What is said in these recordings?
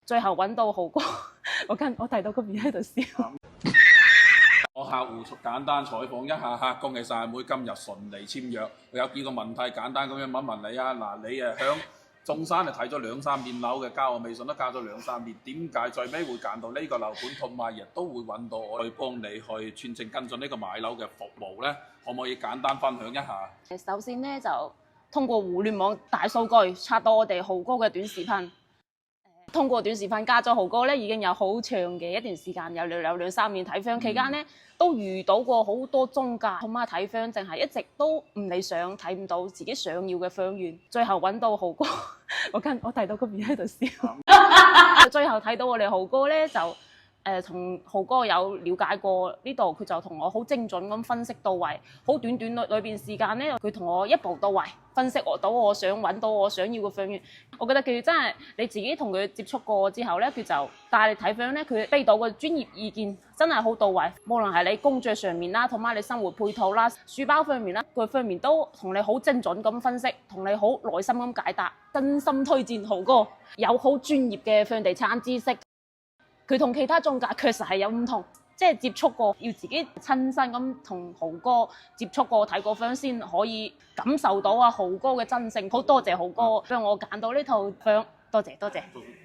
最後揾到豪哥，我睇到個面喺度笑。我客戶簡單採訪一下嚇，恭喜晒阿妹今日順利簽約。我有幾個問題簡單咁樣問問你啊。嗱，你響中山睇咗2-3年樓嘅，加我微信都加咗2-3年，點解最尾會揀到呢個樓盤，同埋亦都會揾到我去幫你去全程跟進呢個買樓嘅服務呢？可唔可以簡單分享一下？首先呢，就通過互聯網大數據刷到我哋豪哥嘅短視頻。通過短視頻加咗豪哥咧，已經有好長嘅一段時間，有2-3年睇房期間咧，都遇到過好多中介，同埋睇房淨係一直都唔理想，睇唔到自己想要嘅房源，最後揾到豪哥，我睇到個面喺度笑，最後睇到我哋豪哥咧就。同豪哥有了解過呢度，佢就同我好精準咁分析到位，好短裏邊時間咧，佢同我一步到位分析到我想揾到我想要嘅房源。我覺得佢真係你自己同佢接觸過之後咧，佢就帶你睇房咧，佢俾到個專業意見真係好到位。無論係你工作上面啦，同埋你生活配套啦、書包方面啦，各方面都同你好精準咁分析，同你好耐心咁解答。真心推薦豪哥，有好專業嘅房地產知識。佢同其他中介確實係有唔同，即係接觸過，要自己親身咁同豪哥接觸過睇過房先可以感受到啊豪哥嘅真誠。好多謝豪哥幫我揀到呢套房，多謝。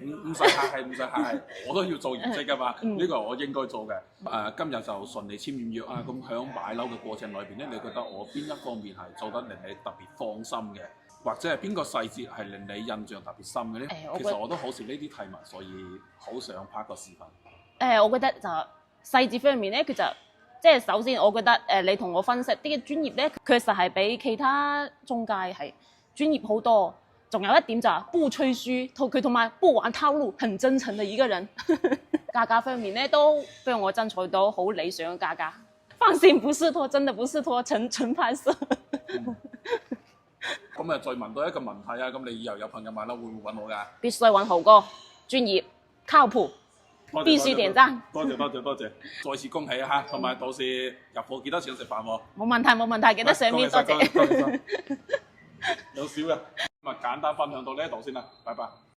唔使客氣，唔使客氣，我都要做業績㗎嘛，呢個係我應該做嘅。今日就順利簽完約啊，咁響買樓嘅過程裏邊咧，你覺得我邊一方面係做得令你特別放心嘅，或者係邊個細節係令你印象特別深嘅咧？其實我都好少呢啲提問，所以好想拍個視頻。我覺得就細節方面咧，佢就即係首先，我覺得你同我分析啲專業咧，確實係比其他中介係專業好多。仲有一點就係不吹噓，佢同埋不玩套路，很真誠嘅一個人。價格方面咧都幫我爭取到好理想嘅價格。放心，不是拖，真的不是拖，純拍攝。咁啊，再問多一個問題啊！咁你以後有朋友買樓會唔會揾我㗎？必須揾豪哥，專業靠譜，必須點讚。多謝，再次恭喜啊！同埋到時入貨記得請食飯喎。冇問題，記得上面多謝。有少嘅，咁啊簡單分享到呢一度先啦，拜拜。